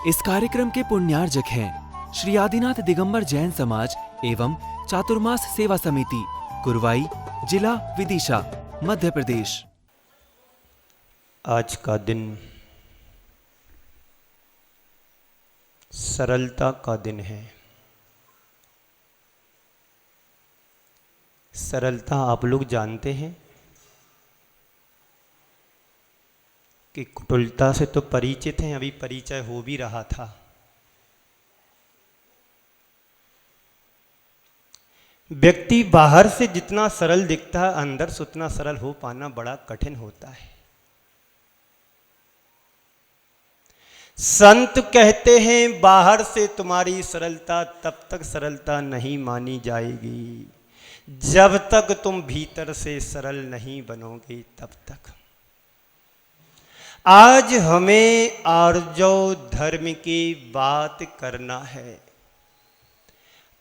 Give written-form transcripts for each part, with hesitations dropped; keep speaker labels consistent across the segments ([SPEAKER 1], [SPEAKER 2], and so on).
[SPEAKER 1] इस कार्यक्रम के पुण्यार्जक हैं श्री आदिनाथ दिगंबर जैन समाज एवं चातुर्मास सेवा समिति, कुरवाई, जिला विदिशा, मध्य प्रदेश।
[SPEAKER 2] आज का दिन सरलता का दिन है। सरलता आप लोग जानते हैं कि कुटिलता से तो परिचित हैं, अभी परिचय हो भी रहा था। व्यक्ति बाहर से जितना सरल दिखता है, अंदर से उतना सरल हो पाना बड़ा कठिन होता है। संत कहते हैं बाहर से तुम्हारी सरलता तब तक सरलता नहीं मानी जाएगी जब तक तुम भीतर से सरल नहीं बनोगे तब तक। आज हमें आर्जव धर्म की बात करना है।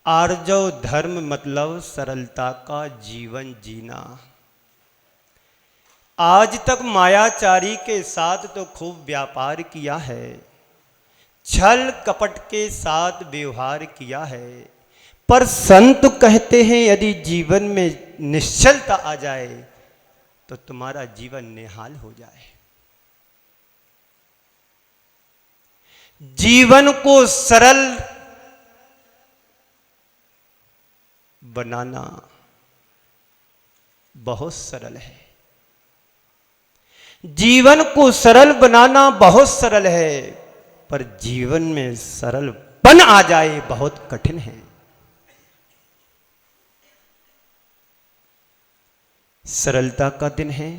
[SPEAKER 2] आर्जव धर्म मतलब सरलता का जीवन जीना। आज तक मायाचारी के साथ तो खूब व्यापार किया है, छल कपट के साथ व्यवहार किया है, पर संत कहते हैं यदि जीवन में निश्चलता आ जाए तो तुम्हारा जीवन निहाल हो जाए। जीवन को सरल बनाना बहुत सरल है। जीवन को सरल बनाना बहुत सरल है, पर जीवन में सरलपन आ जाए बहुत कठिन है। सरलता का दिन है।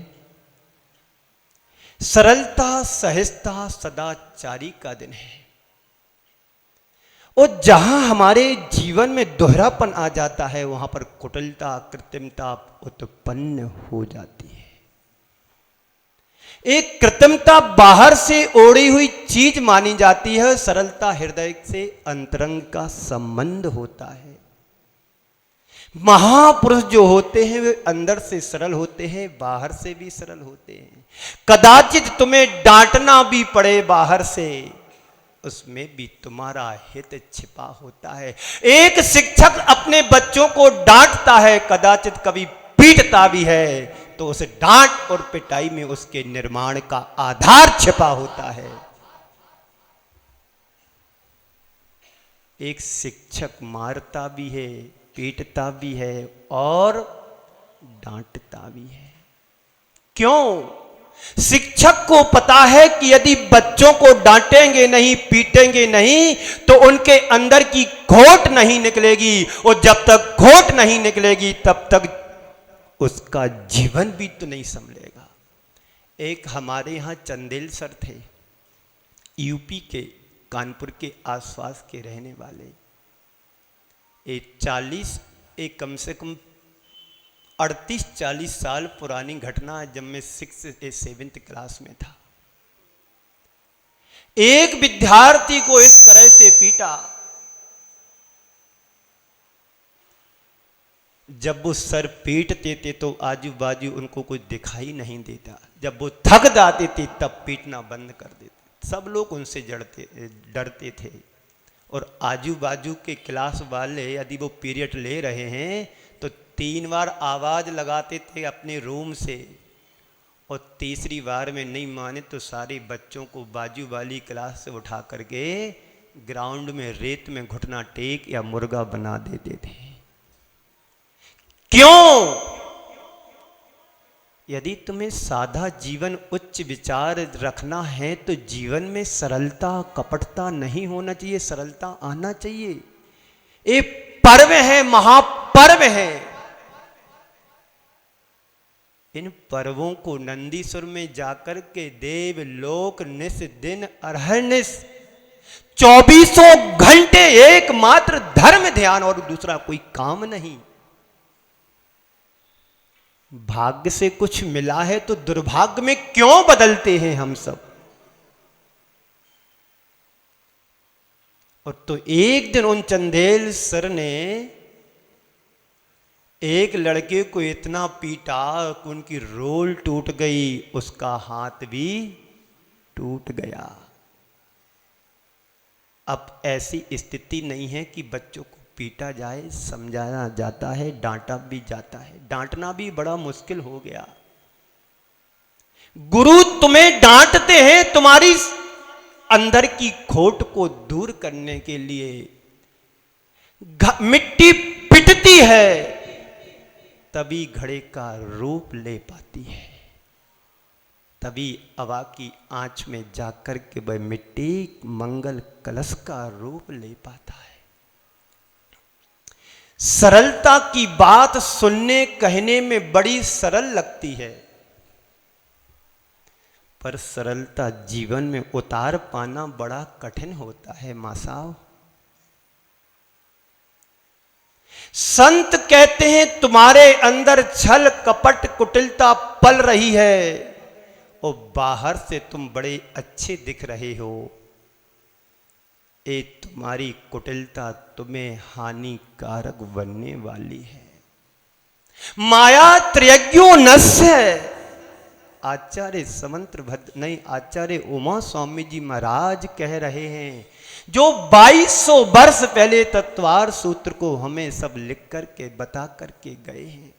[SPEAKER 2] सरलता, सहजता, सदाचारी का दिन है। और जहां हमारे जीवन में दोहरापन आ जाता है वहां पर कुटिलता, कृत्रिमता उत्पन्न हो जाती है। एक कृत्रिमता बाहर से ओढ़ी हुई चीज मानी जाती है, सरलता हृदय से अंतरंग का संबंध होता है। महापुरुष जो होते हैं वे अंदर से सरल होते हैं, बाहर से भी सरल होते हैं। कदाचित तुम्हें डांटना भी पड़े बाहर से, उसमें भी तुम्हारा हित छिपा होता है। एक शिक्षक अपने बच्चों को डांटता है, कदाचित कभी पीटता भी है, तो उस डांट और पिटाई में उसके निर्माण का आधार छिपा होता है। एक शिक्षक मारता भी है, पीटता भी है और डांटता भी है। क्यों? शिक्षक को पता है कि यदि बच्चों को डांटेंगे नहीं, पीटेंगे नहीं, तो उनके अंदर की खोट नहीं निकलेगी, और जब तक खोट नहीं निकलेगी तब तक उसका जीवन भी तो नहीं संभलेगा। एक हमारे यहाँ चंदेल सर थे, यूपी के कानपुर के आसपास के रहने वाले। एक कम से कम 38-40 साल पुरानी घटना है, जब मैं 6th-7th क्लास में था। एक विद्यार्थी को इस तरह से पीटा, जब वो सर पीटते थे तो आजू बाजू उनको कुछ दिखाई नहीं देता। जब वो थक जाते थे तब पीटना बंद कर देते। सब लोग उनसे डरते थे, और आजू बाजू के क्लास वाले यदि वो पीरियड ले रहे हैं तो 3 बार आवाज़ लगाते थे अपने रूम से, और तीसरी बार में नहीं माने तो सारे बच्चों को बाजू वाली क्लास से उठा करके ग्राउंड में रेत में घुटना टेक या मुर्गा बना देते थे। क्यों? यदि तुम्हें सादा जीवन, उच्च विचार रखना है तो जीवन में सरलता, कपटता नहीं होना चाहिए, सरलता आना चाहिए। एक पर्व है, महापर्व है। इन पर्वों को नंदीश्वर में जाकर के देव लोक निस दिन अरहनिस 24 घंटे एकमात्र धर्म ध्यान और दूसरा कोई काम नहीं। भाग्य से कुछ मिला है तो दुर्भाग्य में क्यों बदलते हैं हम सब। और तो एक दिन उन चंदेल सर ने एक लड़के को इतना पीटा कि उनकी रोल टूट गई, उसका हाथ भी टूट गया। अब ऐसी स्थिति नहीं है कि बच्चों को पीटा जाए, समझाया जाता है, डांटा भी जाता है। डांटना भी बड़ा मुश्किल हो गया। गुरु तुम्हें डांटते हैं तुम्हारी अंदर की खोट को दूर करने के लिए। मिट्टी पिटती है तभी घड़े का रूप ले पाती है, तभी हवा की आंच में जाकर के वह मिट्टी मंगल कलश का रूप ले पाता है। सरलता की बात सुनने कहने में बड़ी सरल लगती है, पर सरलता जीवन में उतार पाना बड़ा कठिन होता है मां साहब। संत कहते हैं तुम्हारे अंदर छल कपट कुटिलता पल रही है और बाहर से तुम बड़े अच्छे दिख रहे हो। ये तुम्हारी कुटिलता तुम्हें हानिकारक बनने वाली है। माया त्रयज्ञो नस्य है। आचार्य समंत्र भद्र नहीं, आचार्य उमा स्वामी जी महाराज कह रहे हैं, जो 2200 वर्ष पहले तत्वार सूत्र को हमें सब लिख करके बता करके गए हैं।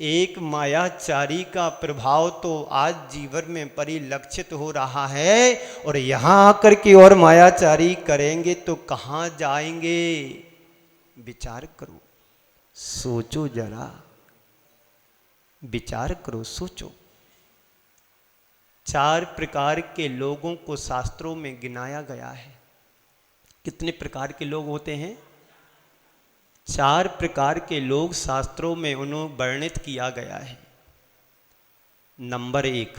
[SPEAKER 2] एक मायाचारी का प्रभाव तो आज जीवन में परिलक्षित हो रहा है, और यहां आकर के और मायाचारी करेंगे तो कहां जाएंगे? विचार करो, सोचो जरा, विचार करो, सोचो। 4 प्रकार के लोगों को शास्त्रों में गिनाया गया है। कितने प्रकार के लोग होते हैं? 4 प्रकार के लोग शास्त्रों में उन्हें वर्णित किया गया है। नंबर 1,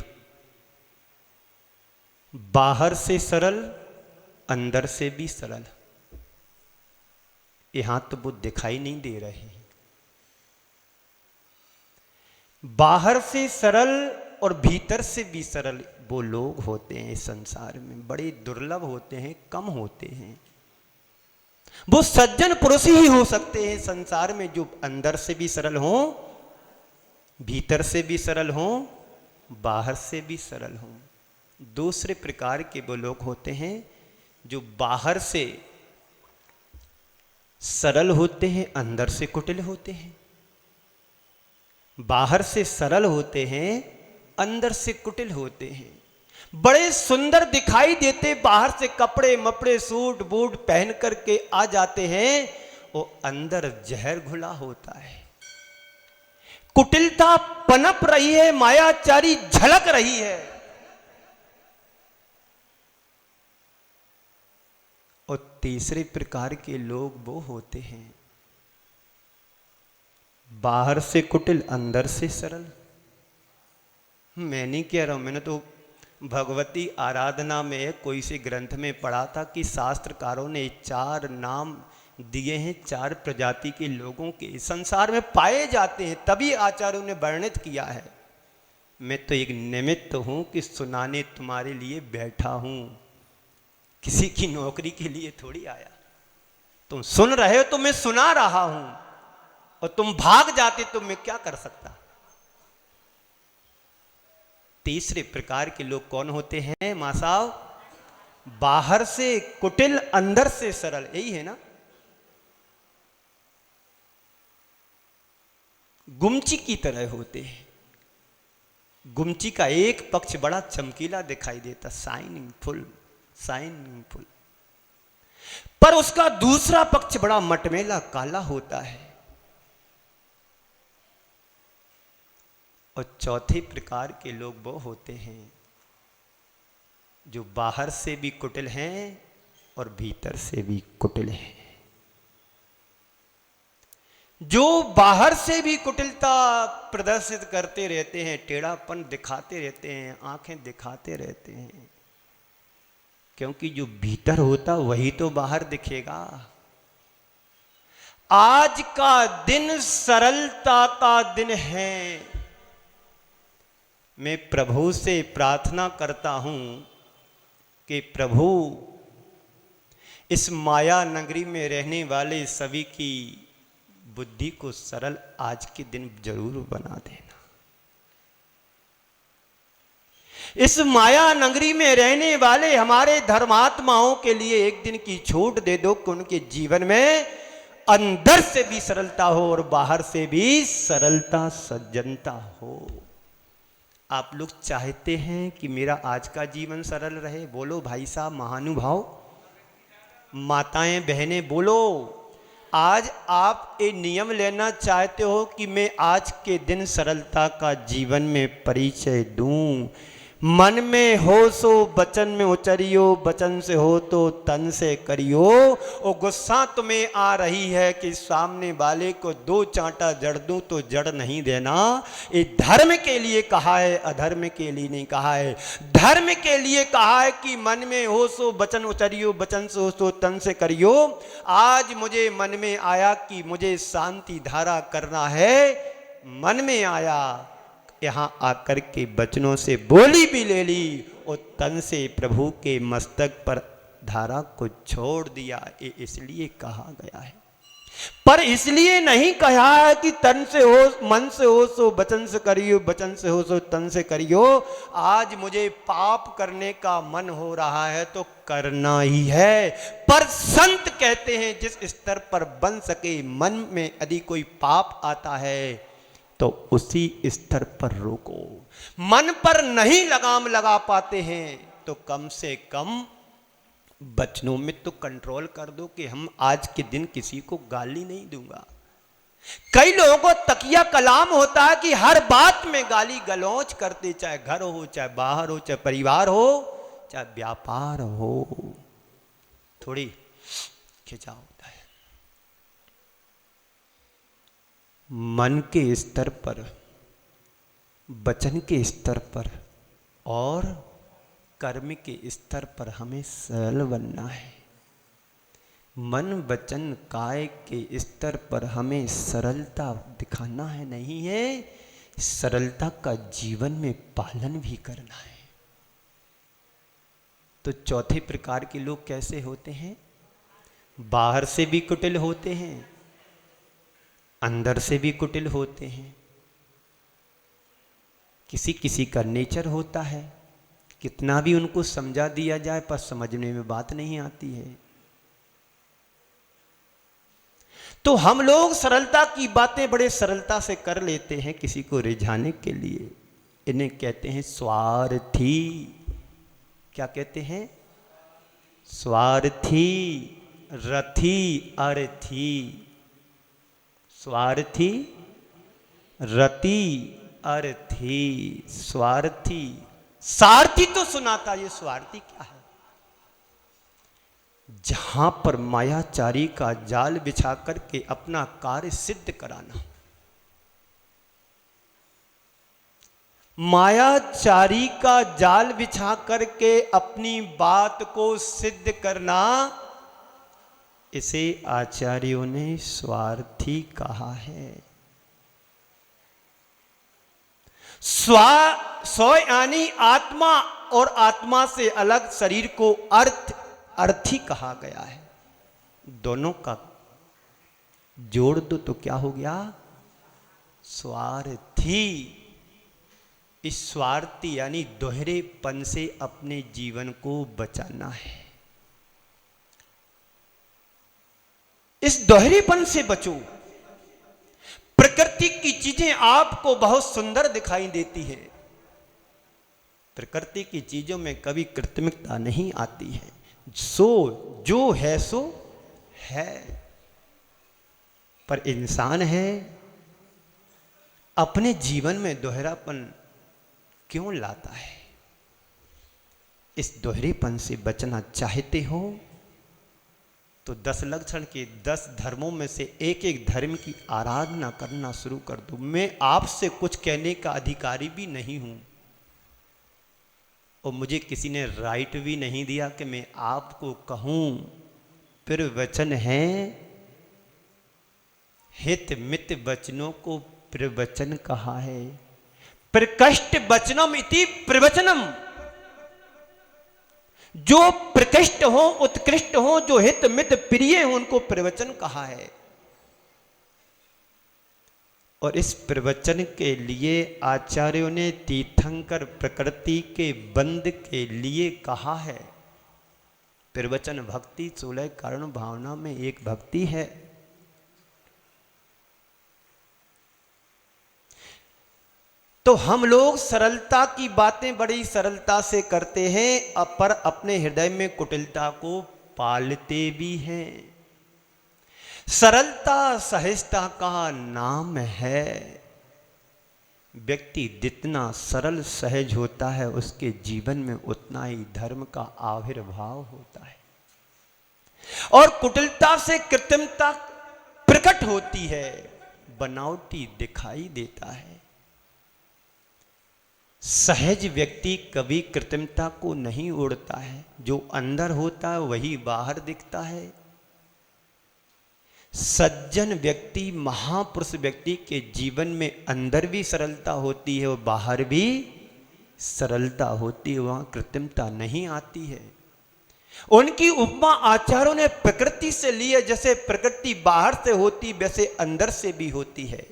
[SPEAKER 2] बाहर से सरल, अंदर से भी सरल। यहां तो वो दिखाई नहीं दे रहे हैं। बाहर से सरल और भीतर से भी सरल वो लोग होते हैं इस संसार में, बड़े दुर्लभ होते हैं, कम होते हैं। वो सज्जन पुरुष ही हो सकते हैं संसार में जो अंदर से भी सरल हो, भीतर से भी सरल हो, बाहर से भी सरल हो। दूसरे प्रकार के वो लोग होते हैं जो बाहर से सरल होते हैं, अंदर से कुटिल होते हैं। बाहर से सरल होते हैं, अंदर से कुटिल होते हैं। बड़े सुंदर दिखाई देते, बाहर से कपड़े मपड़े सूट बूट पहन करके आ जाते हैं, वो अंदर जहर घुला होता है। कुटिलता पनप रही है, मायाचारी झलक रही है। और तीसरे प्रकार के लोग वो होते हैं बाहर से कुटिल, अंदर से सरल। मैं नहीं कह रहा हूं, मैंने तो भगवती आराधना में कोई से ग्रंथ में पढ़ा था कि शास्त्रकारों ने 4 नाम दिए हैं 4 प्रजाति के लोगों के संसार में पाए जाते हैं, तभी आचार्यों ने वर्णित किया है। मैं तो एक निमित्त हूं कि सुनाने तुम्हारे लिए बैठा हूं, किसी की नौकरी के लिए थोड़ी आया। तुम सुन रहे हो तो मैं सुना रहा हूं, और तुम भाग जाते तो मैं क्या कर सकता। तीसरे प्रकार के लोग कौन होते हैं मां साहब? बाहर से कुटिल, अंदर से सरल, यही है ना। गुमची की तरह होते हैं। गुमची का एक पक्ष बड़ा चमकीला दिखाई देता, शाइनिंग फुल, पर उसका दूसरा पक्ष बड़ा मटमेला काला होता है। और चौथे प्रकार के लोग वो होते हैं जो बाहर से भी कुटिल हैं और भीतर से भी कुटिल हैं। जो बाहर से भी कुटिलता प्रदर्शित करते रहते हैं, टेढ़ापन दिखाते रहते हैं, आंखें दिखाते रहते हैं, क्योंकि जो भीतर होता वही तो बाहर दिखेगा। आज का दिन सरलता का दिन है। मैं प्रभु से प्रार्थना करता हूं कि प्रभु इस माया नगरी में रहने वाले सभी की बुद्धि को सरल आज के दिन जरूर बना देना। इस माया नगरी में रहने वाले हमारे धर्मात्माओं के लिए एक दिन की छूट दे दो कि उनके जीवन में अंदर से भी सरलता हो और बाहर से भी सरलता सज्जनता हो। आप लोग चाहते हैं कि मेरा आज का जीवन सरल रहे? बोलो भाई साहब महानुभाव, माताएं बहनें बोलो। आज आप ये नियम लेना चाहते हो कि मैं आज के दिन सरलता का जीवन में परिचय दूं। मन में हो सो बचन में उचरियो, बचन से हो तो तन से करियो। और गुस्सा तुम्हें आ रही है कि सामने वाले को 2 चांटा जड़ दूं तो जड़ नहीं देना। ये धर्म के लिए कहा है, अधर्म के लिए नहीं कहा है। धर्म के लिए कहा है कि मन में हो सो बचन उचरियो, बचन से हो सो तन से करियो। आज मुझे मन में आया कि मुझे शांति धारा करना है, मन में आया, यहां आकर के बचनों से बोली भी ले ली और तन से प्रभु के मस्तक पर धारा को छोड़ दिया। ये इसलिए कहा गया है, पर इसलिए नहीं कहा है कि तन से हो, मन से हो सो बचन से करियो, बचन से हो सो तन से करियो। आज मुझे पाप करने का मन हो रहा है तो करना ही है। पर संत कहते हैं जिस स्तर पर बन सके, मन में यदि कोई पाप आता है तो उसी स्तर पर रोको। मन पर नहीं लगाम लगा पाते हैं तो कम से कम बचनों में तो कंट्रोल कर दो कि हम आज के दिन किसी को गाली नहीं दूंगा। कई लोगों को तकिया कलाम होता है कि हर बात में गाली गलौज करते, चाहे घर हो, चाहे बाहर हो, चाहे परिवार हो, चाहे व्यापार हो। थोड़ी खिंचाव होता है। मन के स्तर पर, वचन के स्तर पर और कर्म के स्तर पर हमें सरल बनना है। मन वचन काय के स्तर पर हमें सरलता दिखाना है, नहीं है सरलता का जीवन में पालन भी करना है। तो चौथे प्रकार के लोग कैसे होते हैं? बाहर से भी कुटिल होते हैं, अंदर से भी कुटिल होते हैं। किसी किसी का नेचर होता है, कितना भी उनको समझा दिया जाए पर समझने में बात नहीं आती है। तो हम लोग सरलता की बातें बड़े सरलता से कर लेते हैं किसी को रिझाने के लिए। इन्हें कहते हैं स्वार्थी। क्या कहते हैं? स्वार्थी, रथी, अर्थी। स्वार्थी, रति, अर्थी। स्वार्थी, सारथी तो सुना था, ये स्वार्थी क्या है? जहां पर मायाचारी का जाल बिछा करके अपना कार्य सिद्ध कराना। मायाचारी का जाल बिछा करके अपनी बात को सिद्ध करना, इसे आचार्यों ने स्वार्थी कहा है। स्व यानी आत्मा और आत्मा से अलग शरीर को अर्थी कहा गया है। दोनों का जोड़ दो तो क्या हो गया? स्वार्थी। इस स्वार्थी यानी दोहरेपन से अपने जीवन को बचाना है। इस दोहरेपन से बचो। प्रकृति की चीजें आपको बहुत सुंदर दिखाई देती है। प्रकृति की चीजों में कभी कृत्रिमता नहीं आती है। सो जो है सो है। पर इंसान है, अपने जीवन में दोहरापन क्यों लाता है? इस दोहरेपन से बचना चाहते हो तो 10 लक्षण के 10 धर्मों में से एक एक धर्म की आराधना करना शुरू कर दो। मैं आपसे कुछ कहने का अधिकारी भी नहीं हूं और मुझे किसी ने राइट भी नहीं दिया कि मैं आपको कहूं। फिर वचन है, हित मित वचनों को प्रवचन कहा है। प्रकृष्ट वचनम इति प्रवचनम। जो प्रकृष्ट हो, उत्कृष्ट हो, जो हित मित प्रिय हो, उनको प्रवचन कहा है। और इस प्रवचन के लिए आचार्यों ने तीर्थंकर प्रकृति के बंद के लिए कहा है। प्रवचन भक्ति 16 कारण भावना में एक भक्ति है। तो हम लोग सरलता की बातें बड़ी सरलता से करते हैं, पर अपने हृदय में कुटिलता को पालते भी हैं। सरलता सहजता का नाम है। व्यक्ति जितना सरल सहज होता है उसके जीवन में उतना ही धर्म का आविर्भाव होता है। और कुटिलता से कृत्रिमता प्रकट होती है, बनावटी दिखाई देता है। सहज व्यक्ति कभी कृत्रिमता को नहीं ओढ़ता है। जो अंदर होता है वही बाहर दिखता है। सज्जन व्यक्ति, महापुरुष व्यक्ति के जीवन में अंदर भी सरलता होती है और बाहर भी सरलता होती है, वहां कृत्रिमता नहीं आती है। उनकी उपमा आचार्यों ने प्रकृति से ली है। जैसे प्रकृति बाहर से होती वैसे अंदर से भी होती है।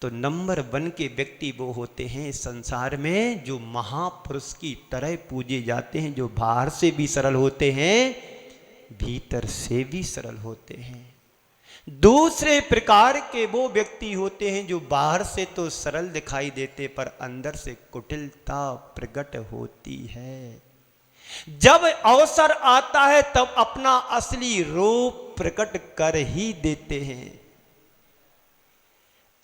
[SPEAKER 2] तो नंबर 1 के व्यक्ति वो होते हैं इस संसार में जो महापुरुष की तरह पूजे जाते हैं, जो बाहर से भी सरल होते हैं, भीतर से भी सरल होते हैं। दूसरे प्रकार के वो व्यक्ति होते हैं जो बाहर से तो सरल दिखाई देते पर अंदर से कुटिलता प्रकट होती है। जब अवसर आता है तब अपना असली रूप प्रकट कर ही देते हैं।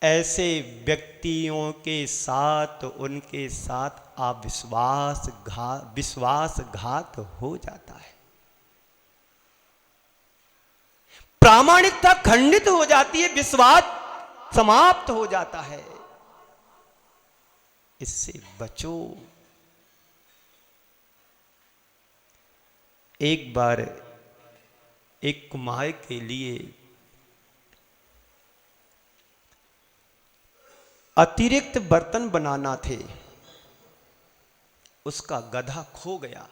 [SPEAKER 2] ऐसे व्यक्तियों के साथ, उनके साथ विश्वासघात हो जाता है। प्रामाणिकता खंडित हो जाती है, विश्वास समाप्त हो जाता है। इससे बचो। एक बार एक कुम्हार के लिए अतिरिक्त बर्तन बनाना थे। उसका गधा खो गया।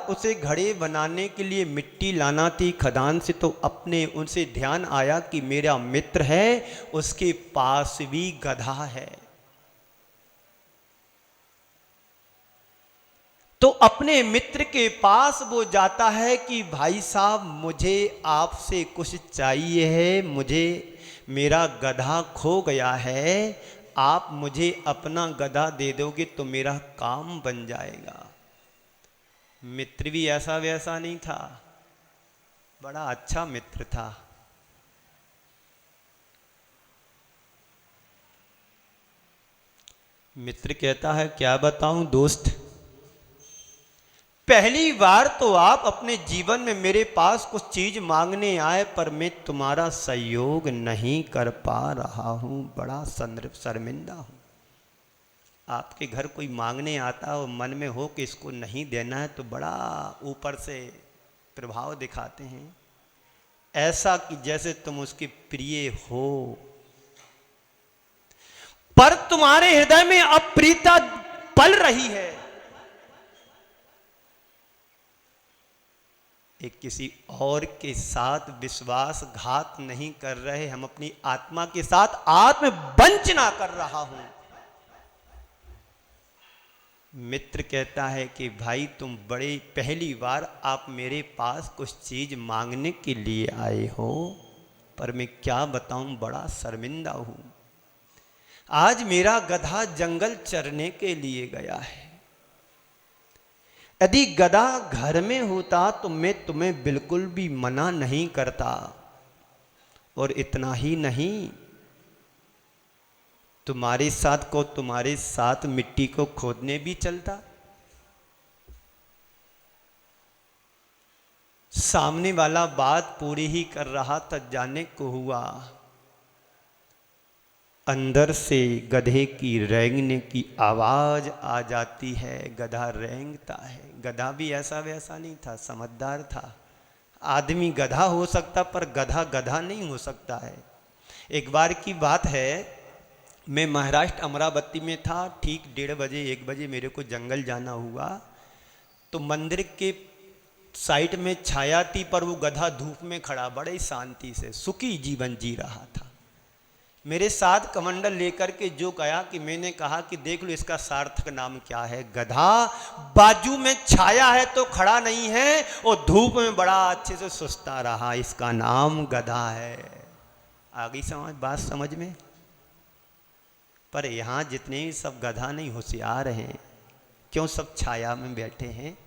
[SPEAKER 2] उसे घड़े बनाने के लिए मिट्टी लाना थी खदान से। तो अपने उनसे ध्यान आया कि मेरा मित्र है, उसके पास भी गधा है। तो अपने मित्र के पास वो जाता है कि भाई साहब, मुझे आपसे कुछ चाहिए है, मेरा गधा खो गया है, आप मुझे अपना गधा दे दोगे तो मेरा काम बन जाएगा। मित्र भी ऐसा वैसा नहीं था, बड़ा अच्छा मित्र था। मित्र कहता है, क्या बताऊं दोस्त, पहली बार तो आप अपने जीवन में मेरे पास कुछ चीज मांगने आए, पर मैं तुम्हारा सहयोग नहीं कर पा रहा हूं, बड़ा शर्मिंदा हूं। आपके घर कोई मांगने आता और मन में हो कि इसको नहीं देना है तो बड़ा ऊपर से प्रभाव दिखाते हैं, ऐसा कि जैसे तुम उसके प्रिय हो, पर तुम्हारे हृदय में अप्रियता पल रही है। एक किसी और के साथ विश्वासघात नहीं कर रहे, हम अपनी आत्मा के साथ आत्मवंचना कर रहा हूं। मित्र कहता है कि भाई तुम बड़े पहली बार आप मेरे पास कुछ चीज मांगने के लिए आए हो, पर मैं क्या बताऊं, बड़ा शर्मिंदा हूं। आज मेरा गधा जंगल चरने के लिए गया है। यदि गधा घर में होता तो मैं तुम्हें बिल्कुल भी मना नहीं करता, और इतना ही नहीं, तुम्हारे साथ मिट्टी को खोदने भी चलता। सामने वाला बात पूरी ही कर रहा था, जाने को हुआ अंदर से गधे की रेंगने की आवाज आ जाती है। गधा रेंगता है। गधा भी ऐसा वैसा नहीं था, समझदार था। आदमी गधा हो सकता पर गधा गधा नहीं हो सकता है। एक बार की बात है, मैं महाराष्ट्र अमरावती में था। ठीक 1:30 बजे 1 बजे मेरे को जंगल जाना हुआ। तो मंदिर के साइड में छाया थी, पर वो गधा धूप में खड़ा बड़े शांति से सुखी जीवन जी रहा था। मेरे साथ कमंडल लेकर के जो गया कि मैंने कहा कि देख लो इसका सार्थक नाम क्या है। गधा बाजू में छाया है तो खड़ा नहीं है, और धूप में बड़ा अच्छे से सुस्ता रहा, इसका नाम गधा है। आगे बात समझ में? पर यहाँ जितने भी सब गधा नहीं होशियार हैं, क्यों सब छाया में बैठे हैं,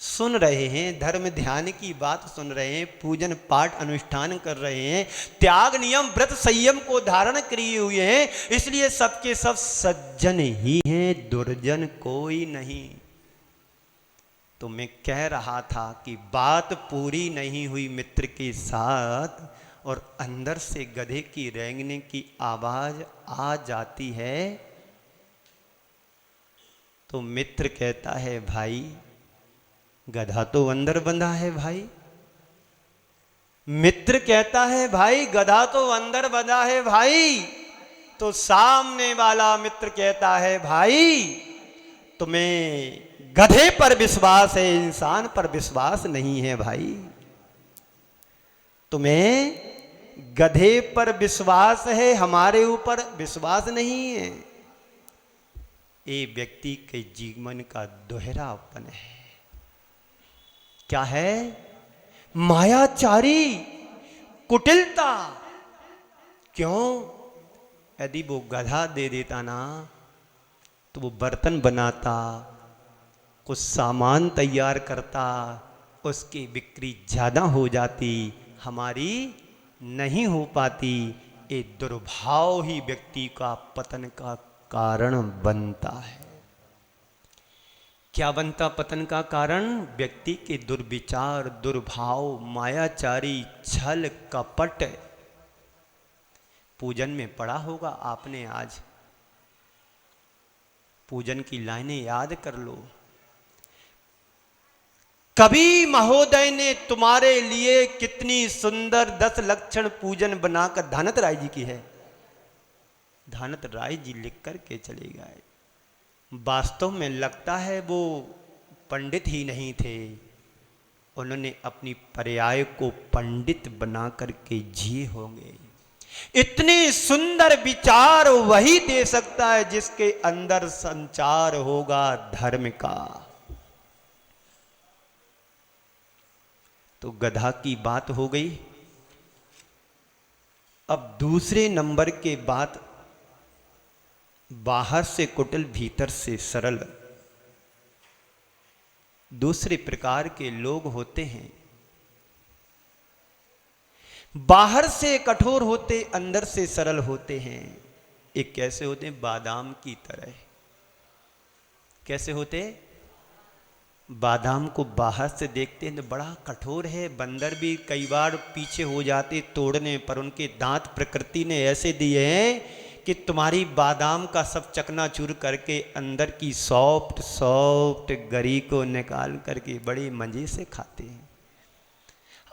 [SPEAKER 2] सुन रहे हैं, धर्म ध्यान की बात सुन रहे हैं, पूजन पाठ अनुष्ठान कर रहे हैं, त्याग नियम व्रत संयम को धारण किए हुए हैं, इसलिए सबके सब सज्जन ही हैं, दुर्जन कोई नहीं। तो मैं कह रहा था कि बात पूरी नहीं हुई मित्र के साथ, और अंदर से गधे की रेंगने की आवाज आ जाती है। तो मित्र कहता है भाई गधा तो अंदर बंधा है भाई। मित्र कहता है भाई गधा तो अंदर बंधा है भाई। तो सामने वाला मित्र कहता है भाई तुम्हें गधे पर विश्वास है, इंसान पर विश्वास नहीं है भाई। तुम्हें गधे पर विश्वास है, हमारे ऊपर विश्वास नहीं है। ये व्यक्ति के जीवन का दोहरापन है। क्या है? मायाचारी, कुटिलता। क्यों? यदि वो गधा दे देता ना तो वो बर्तन बनाता, कुछ सामान तैयार करता, उसकी बिक्री ज्यादा हो जाती, हमारी नहीं हो पाती। ये दुर्भाव ही व्यक्ति का पतन का कारण बनता है। क्या बनता पतन का कारण? व्यक्ति के दुर्विचार, दुर्भाव, मायाचारी, छल कपट। पूजन में पढ़ा होगा आपने, आज पूजन की लाइनें याद कर लो। कवि महोदय ने तुम्हारे लिए कितनी सुंदर 10 लक्षण पूजन बनाकर, धानत राय जी की है, धानत राय जी लिख करके चले गए। वास्तव में लगता है वो पंडित ही नहीं थे, उन्होंने अपनी पर्याय को पंडित बना करके जिए होंगे। इतने सुंदर विचार वही दे सकता है जिसके अंदर संचार होगा धर्म का। तो गधा की बात हो गई। अब दूसरे नंबर के बात, बाहर से कुटिल भीतर से सरल। दूसरे प्रकार के लोग होते हैं, बाहर से कठोर होते, अंदर से सरल होते हैं। एक कैसे होते हैं? बादाम की तरह। कैसे होते? बादाम को बाहर से देखते हैं तो बड़ा कठोर है, बंदर भी कई बार पीछे हो जाते तोड़ने पर। उनके दांत प्रकृति ने ऐसे दिए हैं कि तुम्हारी बादाम का सब चकनाचूर करके अंदर की सॉफ्ट सॉफ्ट गरी को निकाल करके बड़े मजे से खाते हैं।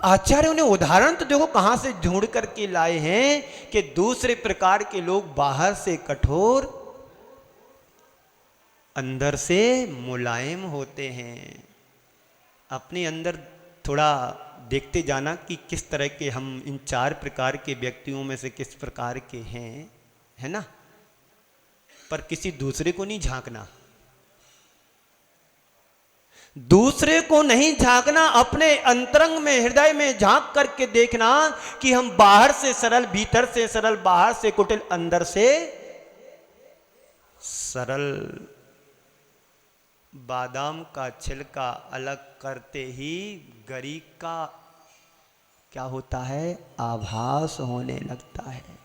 [SPEAKER 2] आचार्यों ने उदाहरण तो देखो कहां से ढूंढ करके लाए हैं कि दूसरे प्रकार के लोग बाहर से कठोर, अंदर से मुलायम होते हैं। अपने अंदर थोड़ा देखते जाना कि किस तरह के हम इन 4 प्रकार के व्यक्तियों में से किस प्रकार के हैं, है ना। पर किसी दूसरे को नहीं झांकना, दूसरे को नहीं झांकना, अपने अंतरंग में हृदय में झांक करके देखना कि हम बाहर से सरल, भीतर से सरल, बाहर से कुटिल, अंदर से सरल। बादाम का छिलका अलग करते ही गरी का क्या होता है? आभास होने लगता है।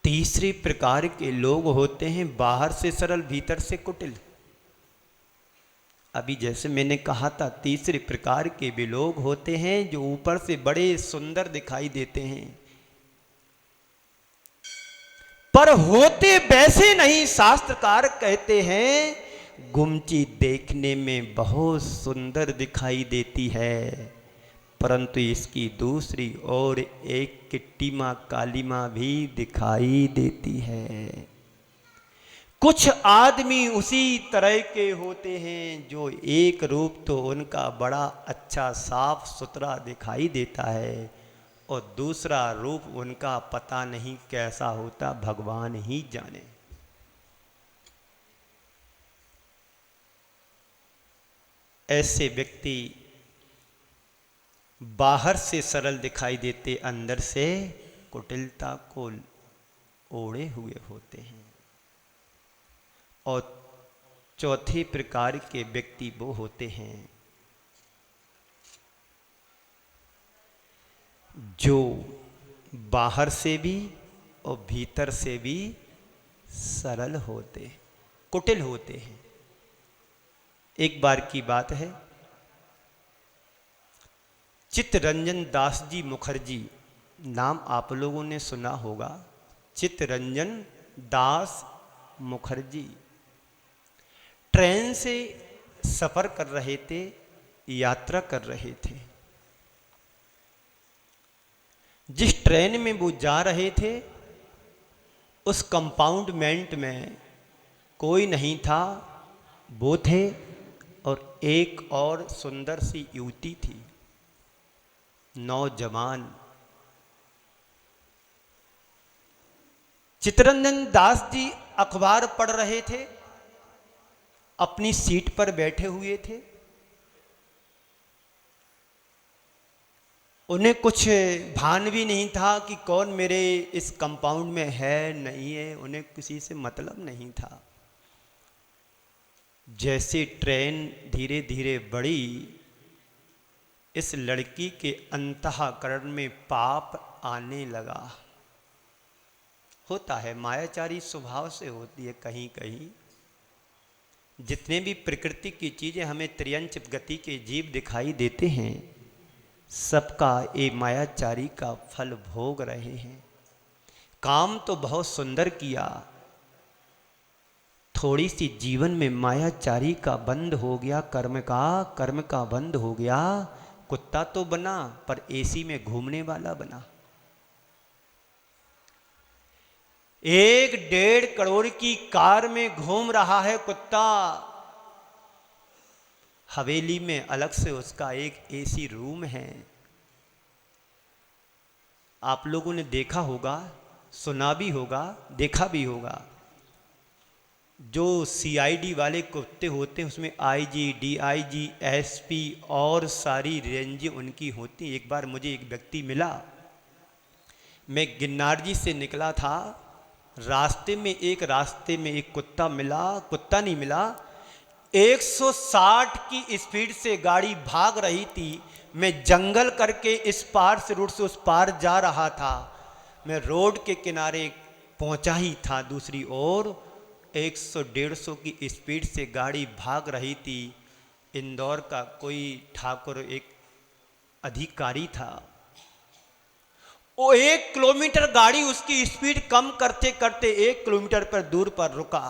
[SPEAKER 2] तीसरे प्रकार के लोग होते हैं बाहर से सरल, भीतर से कुटिल। अभी जैसे मैंने कहा था, तीसरे प्रकार के भी लोग होते हैं जो ऊपर से बड़े सुंदर दिखाई देते हैं, पर होते वैसे नहीं। शास्त्रकार कहते हैं गुमची देखने में बहुत सुंदर दिखाई देती है, परंतु इसकी दूसरी ओर एक किट्टी माँ, काली माँ भी दिखाई देती है। कुछ आदमी उसी तरह के होते हैं जो एक रूप तो उनका बड़ा अच्छा साफ सुथरा दिखाई देता है और दूसरा रूप उनका पता नहीं कैसा होता, भगवान ही जाने। ऐसे व्यक्ति बाहर से सरल दिखाई देते, अंदर से कुटिलता को ओढ़े हुए होते हैं। और चौथे प्रकार के व्यक्ति वो होते हैं जो बाहर से भी और भीतर से भी सरल होते, कुटिल होते हैं। एक बार की बात है, चित्तरंजन दास जी मुखर्जी, नाम आप लोगों ने सुना होगा, चित्तरंजन दास मुखर्जी ट्रेन से सफर कर रहे थे, यात्रा कर रहे थे। जिस ट्रेन में वो जा रहे थे उस कंपाउंडमेंट में कोई नहीं था, वो थे और एक और सुंदर सी युवती थी, नौजवान। चित्तरंजन दास जी अखबार पढ़ रहे थे, अपनी सीट पर बैठे हुए थे। उन्हें कुछ भान भी नहीं था कि कौन मेरे इस कंपाउंड में है नहीं है, उन्हें किसी से मतलब नहीं था। जैसे ट्रेन धीरे धीरे बढ़ी, इस लड़की के अंतःकरण में पाप आने लगा। होता है, मायाचारी स्वभाव से होती है कहीं कहीं। जितने भी प्रकृति की चीजें हमें त्रियंच गति के जीव दिखाई देते हैं, सबका ये मायाचारी का फल भोग रहे हैं। काम तो बहुत सुंदर किया, थोड़ी सी जीवन में मायाचारी का बंद हो गया, कर्म का बंद हो गया। कुत्ता तो बना पर एसी में घूमने वाला बना। 1-1.5 करोड़ की कार में घूम रहा है कुत्ता। हवेली में अलग से उसका एक एसी रूम है। आप लोगों ने देखा होगा, सुना भी होगा, देखा भी होगा, जो सीआईडी वाले कुत्ते होते हैं उसमें आईजी, डीआईजी, एसपी और सारी रेंज उनकी होती। एक बार मुझे एक व्यक्ति मिला, मैं गिन्नार जी से निकला था, रास्ते में एक कुत्ता मिला, कुत्ता नहीं मिला, 160 की स्पीड से गाड़ी भाग रही थी। मैं जंगल करके इस पार से रोड से उस पार जा रहा था। मैं रोड के किनारे पहुंचा ही था, दूसरी ओर 100-150 की स्पीड से गाड़ी भाग रही थी। इंदौर का कोई ठाकुर एक अधिकारी था, वो 1 किलोमीटर गाड़ी उसकी स्पीड कम करते करते 1 किलोमीटर पर दूर पर रुका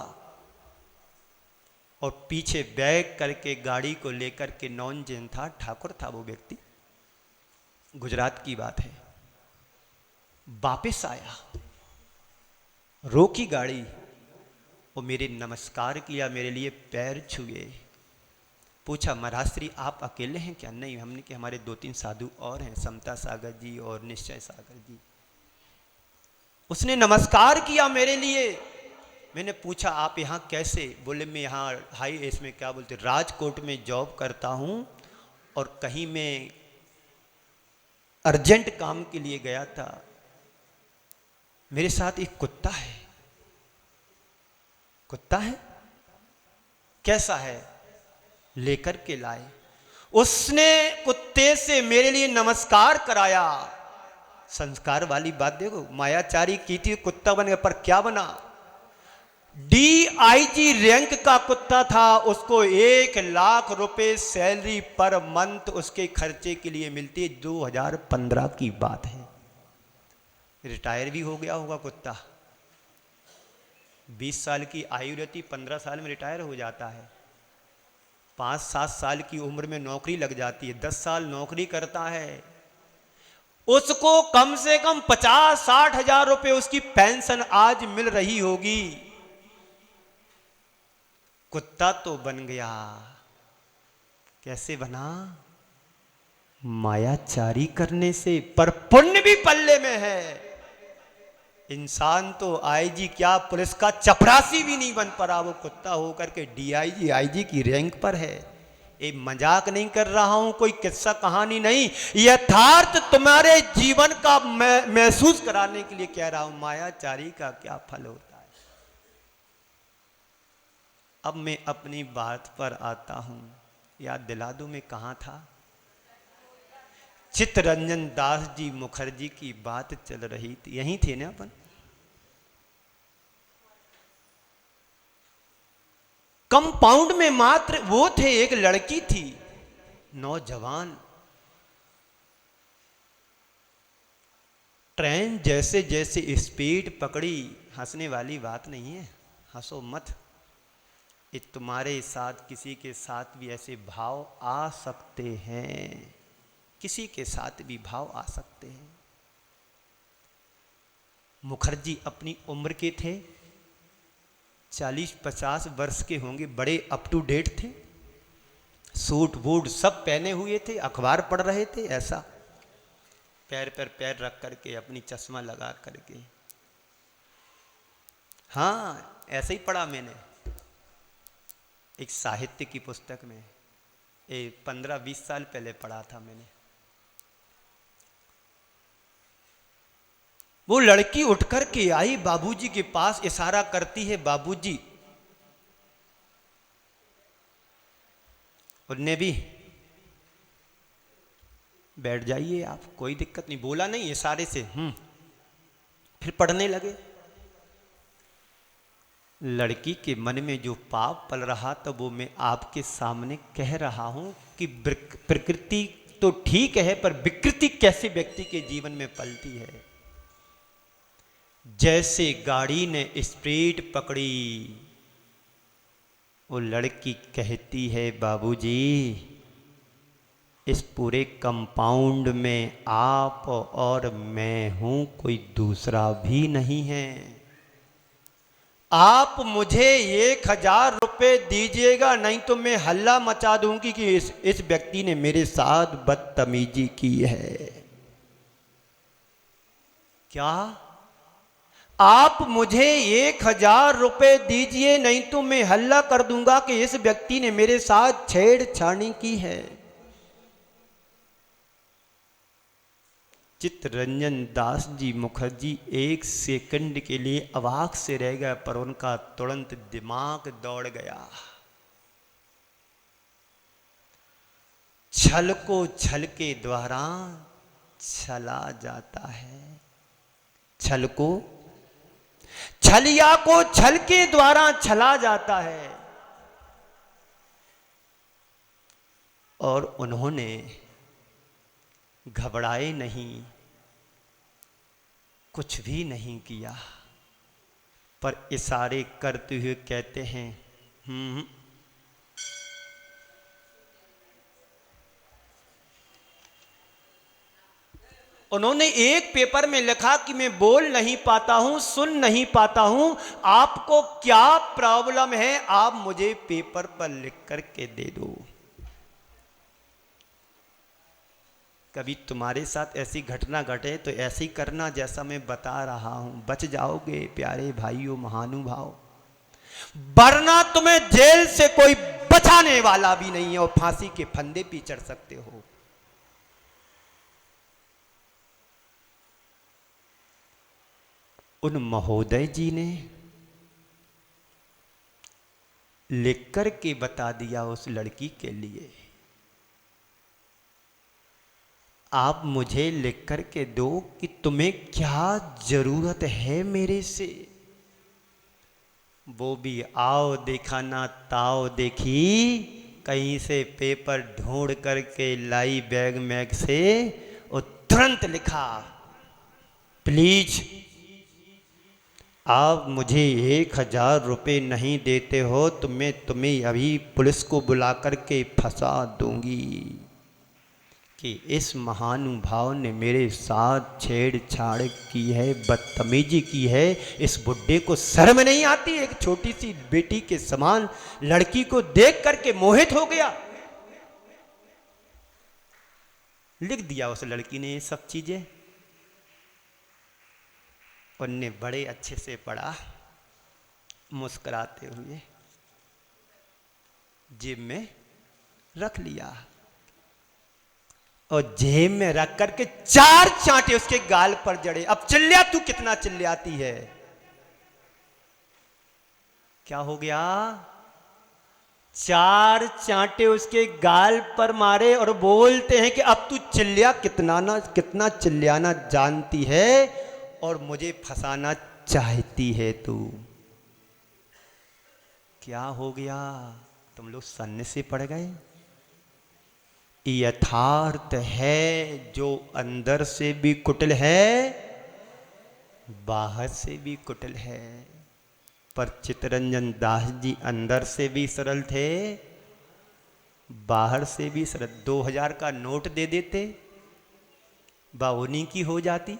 [SPEAKER 2] और पीछे बैक करके गाड़ी को लेकर के नॉन जैन था, ठाकुर था वो व्यक्ति, गुजरात की बात है। वापस आया, रोकी गाड़ी, वो मेरे नमस्कार किया, मेरे लिए पैर छुए, पूछा महाराज श्री आप अकेले हैं क्या? नहीं, हमने कि हमारे 2-3 साधु और हैं, समता सागर जी और निश्चय सागर जी। उसने नमस्कार किया मेरे लिए। मैंने पूछा आप यहाँ कैसे? बोले मैं यहाँ हाई इसमें क्या बोलते राजकोट में जॉब करता हूँ और कहीं मैं अर्जेंट काम के लिए गया था, मेरे साथ एक कुत्ता है। कुत्ता है? कैसा है? लेकर के लाए। उसने कुत्ते से मेरे लिए नमस्कार कराया। संस्कार वाली बात देखो, मायाचारी की थी, कुत्ता बन गया, पर क्या बना? डीआईजी रैंक का कुत्ता था, उसको 1 लाख रुपए सैलरी पर मंथ उसके खर्चे के लिए मिलती है। 2015 की बात है, रिटायर भी हो गया होगा कुत्ता। 20 साल की आयु रहती, 15 साल में रिटायर हो जाता है। 5-7 साल की उम्र में नौकरी लग जाती है, 10 साल नौकरी करता है। उसको कम से कम 50-60 हजार रुपए उसकी पेंशन आज मिल रही होगी। कुत्ता तो बन गया, कैसे बना? मायाचारी करने से, पर पुण्य भी पल्ले में है। इंसान तो आईजी क्या पुलिस का चपरासी भी नहीं बन पा, वो कुत्ता होकर के डीआईजी आईजी की रैंक पर है। ये मजाक नहीं कर रहा हूं, कोई किस्सा कहानी नहीं, यथार्थ तुम्हारे जीवन का महसूस कराने के लिए कह रहा हूं। मायाचारी का क्या फल होता है। अब मैं अपनी बात पर आता हूं, याद दिला दूं मैं कहां था। चित्तरंजन दास जी मुखर्जी की बात चल रही थी, यहीं थे ना अपन। कंपाउंड में मात्र वो थे, एक लड़की थी, नौजवान। ट्रेन जैसे जैसे स्पीड पकड़ी, हंसने वाली बात नहीं है, हंसो मत। ये तुम्हारे साथ किसी के साथ भी ऐसे भाव आ सकते हैं, किसी के साथ भी भाव आ सकते हैं। मुखर्जी अपनी उम्र के थे, 40-50 वर्ष के होंगे, बड़े अप टू डेट थे, सूट बूट सब पहने हुए थे, अखबार पढ़ रहे थे, ऐसा पैर पर पैर रख करके, अपनी चश्मा लगा करके। हाँ, ऐसे ही पढ़ा मैंने एक साहित्य की पुस्तक में, 15-20 साल पहले पढ़ा था मैंने। वो लड़की उठ कर के आई, बाबूजी के पास इशारा करती है, बाबूजी। उनने भी बैठ जाइए आप, कोई दिक्कत नहीं, बोला नहीं, इशारे से फिर पढ़ने लगे। लड़की के मन में जो पाप पल रहा था वो मैं आपके सामने कह रहा हूं कि प्रकृति तो ठीक है, पर विकृति कैसे व्यक्ति के जीवन में पलती है। जैसे गाड़ी ने स्पीड पकड़ी, वो लड़की कहती है, बाबूजी इस पूरे कंपाउंड में आप और मैं हूं, कोई दूसरा भी नहीं है। आप मुझे 1000 रुपए दीजिएगा, नहीं तो मैं हल्ला मचा दूंगी कि इस व्यक्ति ने मेरे साथ बदतमीजी की है। क्या? आप मुझे 1000 रुपए दीजिए, नहीं तो मैं हल्ला कर दूंगा कि इस व्यक्ति ने मेरे साथ छेड़छाड़ी की है। चित्तरंजन दास जी मुखर्जी 1 सेकंड के लिए अवाक से रह गए, पर उनका तुरंत दिमाग दौड़ गया। छल को छल के द्वारा छला जाता है, छल को, छलिया को छल के द्वारा छला जाता है। और उन्होंने घबराए नहीं, कुछ भी नहीं किया, पर इशारे करते हुए कहते हैं उन्होंने एक पेपर में लिखा कि मैं बोल नहीं पाता हूं, सुन नहीं पाता हूं, आपको क्या प्रॉब्लम है, आप मुझे पेपर पर लिख करके दे दो। कभी तुम्हारे साथ ऐसी घटना घटे तो ऐसे ही करना जैसा मैं बता रहा हूं, बच जाओगे प्यारे भाइयों महानुभाव, वरना तुम्हें जेल से कोई बचाने वाला भी नहीं है और फांसी के फंदे पे चढ़ सकते हो। उन महोदय जी ने लिख कर के बता दिया उस लड़की के लिए, आप मुझे लिख कर के दो कि तुम्हें क्या जरूरत है मेरे से। वो भी आओ देखा ना ताओ देखी, कहीं से पेपर ढूंढ करके लाई बैग मैग से और तुरंत लिखा, प्लीज आप मुझे 1000 रुपये नहीं देते हो तो मैं तुम्हें अभी पुलिस को बुला करके फंसा दूंगी। कि इस महानुभाव ने मेरे साथ छेड़छाड़ की है, बदतमीजी की है, इस बुड्ढे को शर्म नहीं आती? एक छोटी सी बेटी के समान लड़की को देख करके मोहित हो गया। लिख दिया उस लड़की ने ये सब चीजें, उनने बड़े अच्छे से पढ़ा, मुस्कुराते हुए जेब में रख लिया और जेब में रख करके 4 चांटे उसके गाल पर जड़े। अब चिल्ला, तू कितना चिल्लाती है? क्या हो गया? 4 चांटे उसके गाल पर मारे और बोलते हैं कि अब तू कितना चिल्लाना जानती है और मुझे फंसाना चाहती है तू। क्या हो गया? तुम लोग सन्न से पड़ गए। यथार्थ है जो अंदर से भी कुटिल है, बाहर से भी कुटिल है। पर चित्तरंजन दास जी अंदर से भी सरल थे, बाहर से भी सरल। 2000 का नोट दे देते, बाउनी की हो जाती।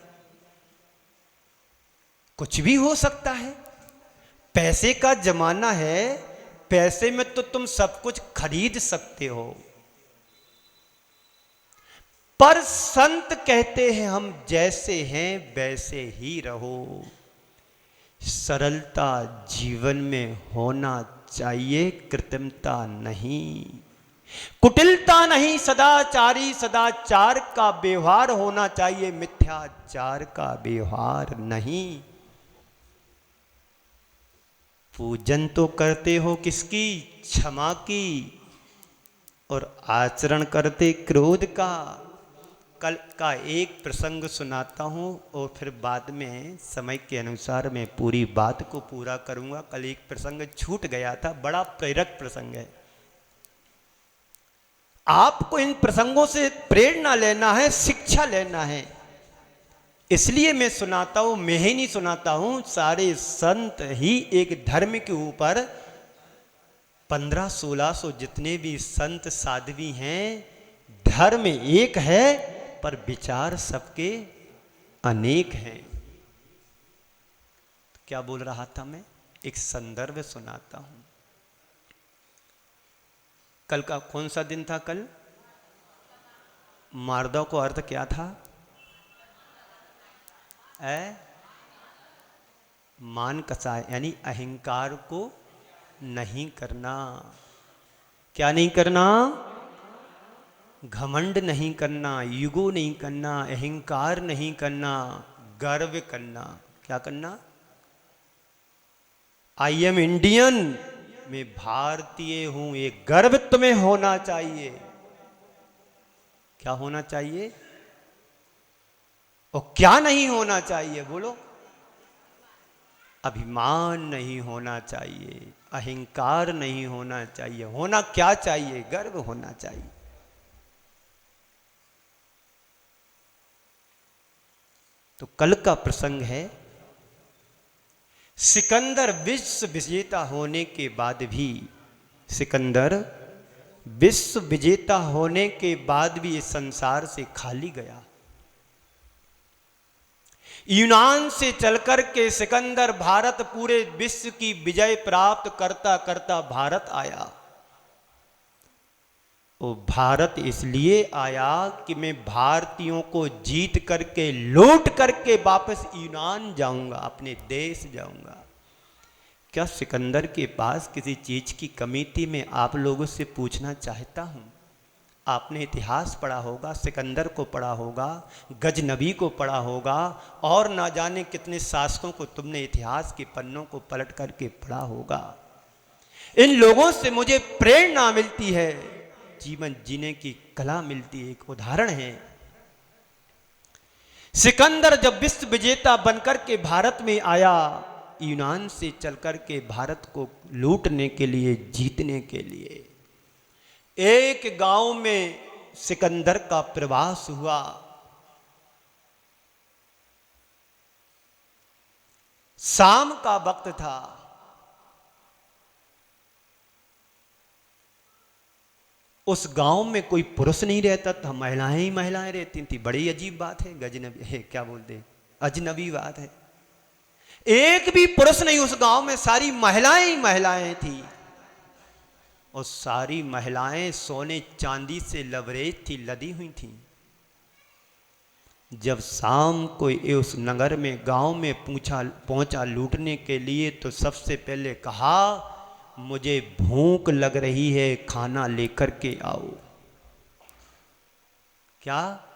[SPEAKER 2] कुछ भी हो सकता है, पैसे का जमाना है, पैसे में तो तुम सब कुछ खरीद सकते हो। पर संत कहते हैं हम जैसे हैं वैसे ही रहो। सरलता जीवन में होना चाहिए, कृत्रिमता नहीं, कुटिलता नहीं। सदाचारी, सदाचार का व्यवहार होना चाहिए, मिथ्याचार का व्यवहार नहीं। पूजन तो करते हो किसकी? क्षमा की, और आचरण करते क्रोध का। कल का एक प्रसंग सुनाता हूँ और फिर बाद में समय के अनुसार मैं पूरी बात को पूरा करूँगा। कल एक प्रसंग छूट गया था, बड़ा प्रेरक प्रसंग है। आपको इन प्रसंगों से प्रेरणा लेना है, शिक्षा लेना है, इसलिए मैं सुनाता हूँ। मैं ही नहीं सुनाता हूँ, सारे संत ही एक धर्म के ऊपर 1500-1600 जितने भी संत साध्वी हैं, धर्म एक है पर विचार सबके अनेक हैं। क्या बोल रहा था मैं? एक संदर्भ सुनाता हूं। कल का कौन सा दिन था? कल मार्दव को अर्थ क्या था? मान कसाय, यानी अहंकार को नहीं करना। क्या नहीं करना? घमंड नहीं करना, ईगो नहीं करना, अहंकार नहीं करना, गर्व करना। क्या करना? आई एम इंडियन, मैं भारतीय हूं, ये गर्व तुम्हें होना चाहिए। क्या होना चाहिए और क्या नहीं होना चाहिए? बोलो। अभिमान नहीं होना चाहिए, अहंकार नहीं होना चाहिए। होना क्या चाहिए? गर्व होना चाहिए। तो कल का प्रसंग है, सिकंदर विश्व विजेता होने के बाद भी, सिकंदर विश्व विजेता होने के बाद भी इस संसार से खाली गया। यूनान से चलकर के सिकंदर भारत, पूरे विश्व की विजय प्राप्त करता करता भारत आया। वो भारत इसलिए आया कि मैं भारतीयों को जीत करके, लूट करके वापस यूनान जाऊंगा, अपने देश जाऊंगा। क्या सिकंदर के पास किसी चीज की कमी थी? मैं आप लोगों से पूछना चाहता हूं। आपने इतिहास पढ़ा होगा, सिकंदर को पढ़ा होगा, गजनबी को पढ़ा होगा, और ना जाने कितने शासकों को तुमने इतिहास के पन्नों को पलट करके पढ़ा होगा। इन लोगों से मुझे प्रेरणा मिलती है, जीवन जीने की कला मिलती है। एक उदाहरण है, सिकंदर जब विश्व विजेता बनकर के भारत में आया, यूनान से चलकर के भारत को लूटने के लिए, जीतने के लिए, एक गांव में सिकंदर का प्रवास हुआ। शाम का वक्त था। उस गांव में कोई पुरुष नहीं रहता था, महिलाएं ही महिलाएं रहती थी। बड़ी अजीब बात है, गजनबी है, क्या बोलते हैं, अजनबी बात है। एक भी पुरुष नहीं उस गांव में, सारी महिलाएं ही महिलाएं थी। और सारी महिलाएं सोने चांदी से लबरेज थी, लदी हुई थी। जब शाम को ये उस नगर में गांव में पहुंचा लूटने के लिए, तो सबसे पहले कहा मुझे भूख लग रही है, खाना लेकर के आओ। क्या?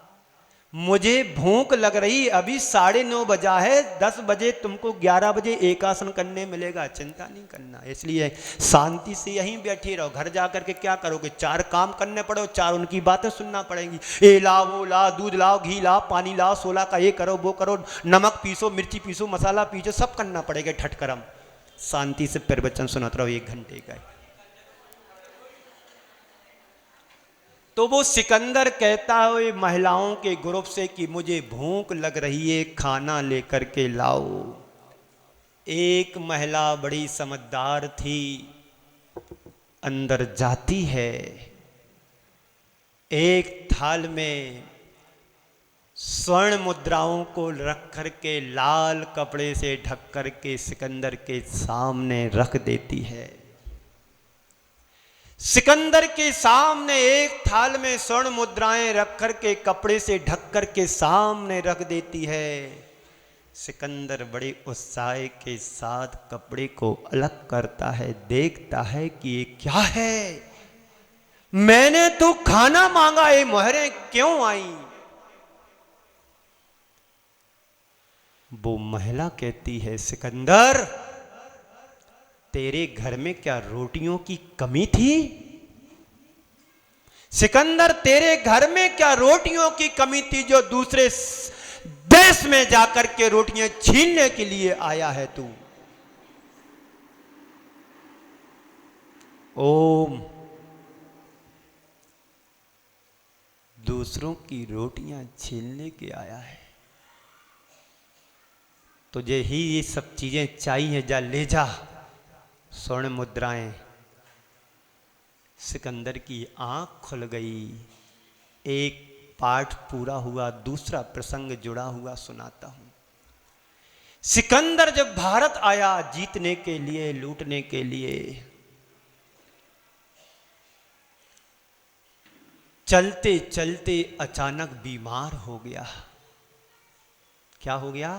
[SPEAKER 2] मुझे भूख लग रही, अभी 9:30 बजा है, 10 बजे तुमको 11 बजे एक आसन करने मिलेगा, चिंता नहीं करना। इसलिए शांति से यहीं बैठे रहो। घर जा करके क्या करोगे, 4 काम करने पड़ो, 4 उनकी बातें सुनना पड़ेंगी। ये लाओ, वो लाओ, दूध लाओ, घी लाओ, पानी लाओ, 16 का ये करो, वो करो, नमक पीसो, मिर्ची पीसो, मसाला पीसो, सब करना पड़ेगा ठटकरम। शांति से प्रवचन सुनते रहो 1 घंटे का। तो वो सिकंदर कहता है महिलाओं के ग्रुप से कि मुझे भूख लग रही है, खाना लेकर के लाओ। एक महिला बड़ी समझदार थी, अंदर जाती है, एक थाल में स्वर्ण मुद्राओं को रख करके लाल कपड़े से ढक करके सिकंदर के सामने रख देती है। सिकंदर के सामने एक थाल में स्वर्ण मुद्राएं रख करके कपड़े से ढक करके सामने रख देती है। सिकंदर बड़े उत्साह के साथ कपड़े को अलग करता है, देखता है कि ये क्या है, मैंने तो खाना मांगा, ये मोहरें क्यों आई? वो महिला कहती है सिकंदर, तेरे घर में क्या रोटियों की कमी थी? सिकंदर, तेरे घर में क्या रोटियों की कमी थी जो दूसरे देश में जाकर के रोटियां छीनने के लिए आया है तू? ओम, दूसरों की रोटियां छीनने के आया है, तुझे ही ये सब चीजें चाहिए, जा ले जा स्वर्ण मुद्राएं। सिकंदर की आंख खुल गई। एक पाठ पूरा हुआ, दूसरा प्रसंग जुड़ा हुआ सुनाता हूं। सिकंदर जब भारत आया जीतने के लिए, लूटने के लिए, चलते चलते अचानक बीमार हो गया। क्या हो गया?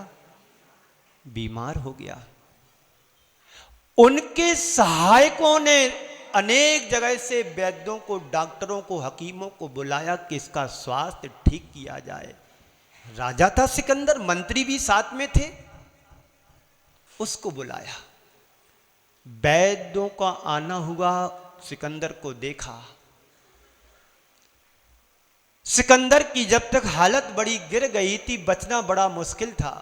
[SPEAKER 2] बीमार हो गया। उनके सहायकों ने अनेक जगह से वैद्यों को, डॉक्टरों को, हकीमों को बुलाया कि इसका स्वास्थ्य ठीक किया जाए। राजा था सिकंदर, मंत्री भी साथ में थे, उसको बुलाया। वैद्यों का आना हुआ, सिकंदर को देखा। सिकंदर की जब तक हालत बड़ी गिर गई थी, बचना बड़ा मुश्किल था।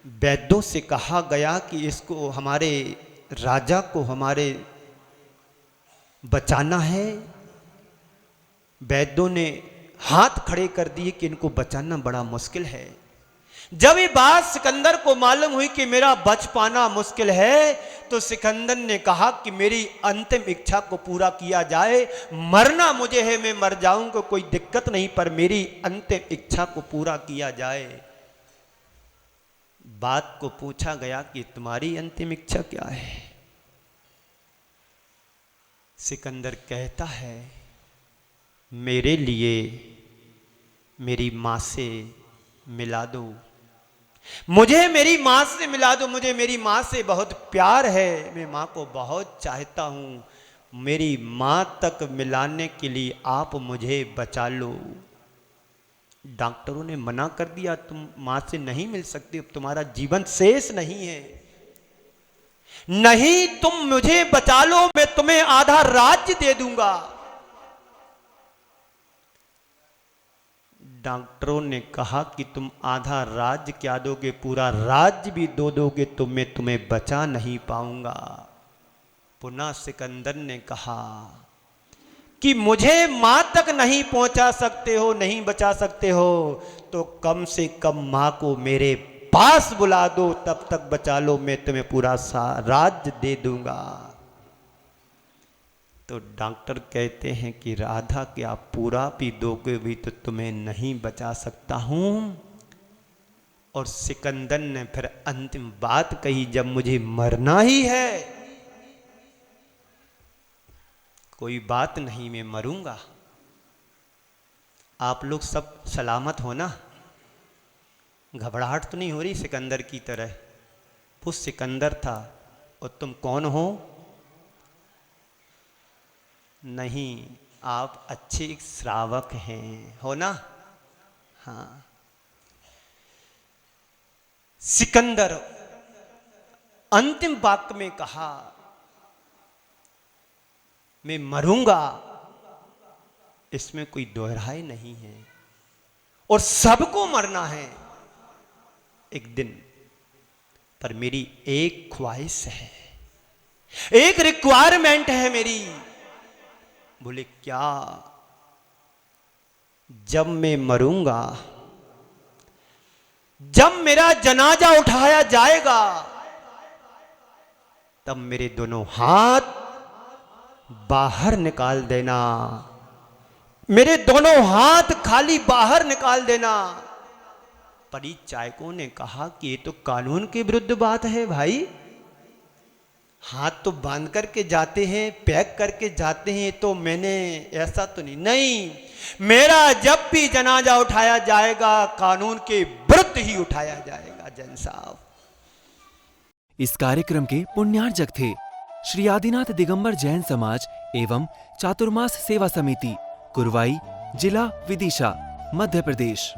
[SPEAKER 2] वैद्यों से कहा गया कि इसको, हमारे राजा को हमारे बचाना है। वैद्यों ने हाथ खड़े कर दिए कि इनको बचाना बड़ा मुश्किल है। जब ये बात सिकंदर को मालूम हुई कि मेरा बच पाना मुश्किल है, तो सिकंदर ने कहा कि मेरी अंतिम इच्छा को पूरा किया जाए। मरना मुझे है, मैं मर जाऊंगा, कोई दिक्कत नहीं, पर मेरी अंतिम इच्छा को पूरा किया जाए। बात को पूछा गया कि तुम्हारी अंतिम इच्छा क्या है? सिकंदर कहता है, मेरे लिए मेरी मां से मिला दो, मुझे मेरी मां से मिला दो, मुझे मेरी मां से बहुत प्यार है, मैं मां को बहुत चाहता हूं, मेरी मां तक मिलाने के लिए आप मुझे बचा लो। डॉक्टरों ने मना कर दिया, तुम मां से नहीं मिल सकते, अब तुम्हारा जीवन शेष नहीं है। नहीं, तुम मुझे बचा लो, मैं तुम्हें आधा राज्य दे दूंगा। डॉक्टरों ने कहा कि तुम आधा राज्य क्या दोगे, पूरा राज्य भी दो दोगे तो मैं तुम्हें बचा नहीं पाऊंगा। पुनः सिकंदर ने कहा कि मुझे मां तक नहीं पहुंचा सकते हो, नहीं बचा सकते हो, तो कम से कम मां को मेरे पास बुला दो, तब तक बचा लो, मैं तुम्हें पूरा सा राज्य दे दूंगा। तो डॉक्टर कहते हैं कि राधा के आप पूरा पी दोगे भी तो तुम्हें नहीं बचा सकता हूं। और सिकंदर ने फिर अंतिम बात कही, जब मुझे मरना ही है, कोई बात नहीं, मैं मरूंगा। आप लोग सब सलामत हो ना? घबराहट तो नहीं हो रही सिकंदर की तरह? वो सिकंदर था और तुम कौन हो? नहीं, आप अच्छे श्रावक हैं, हो ना? हाँ। सिकंदर अंतिम वाक्य में कहा, मैं मरूंगा, इसमें कोई दोहराई नहीं है, और सबको मरना है एक दिन। पर मेरी एक ख्वाहिश है, एक रिक्वायरमेंट है मेरी। बोले क्या? जब मैं मरूंगा, जब मेरा जनाजा उठाया जाएगा, तब मेरे दोनों हाथ बाहर निकाल देना, मेरे दोनों हाथ खाली बाहर निकाल देना। परिचायकों ने कहा कि ये तो कानून के विरुद्ध बात है भाई, हाथ तो बांध करके जाते हैं, पैक करके जाते हैं, तो मैंने ऐसा तो नहीं, मेरा जब भी जनाजा उठाया जाएगा कानून के विरुद्ध ही उठाया जाएगा। जैन साहब,
[SPEAKER 1] इस कार्यक्रम के पुण्यार्जक थे श्री आदिनाथ दिगंबर जैन समाज एवं चातुर्मास सेवा समिति, कुरवाई, जिला विदिशा, मध्य प्रदेश।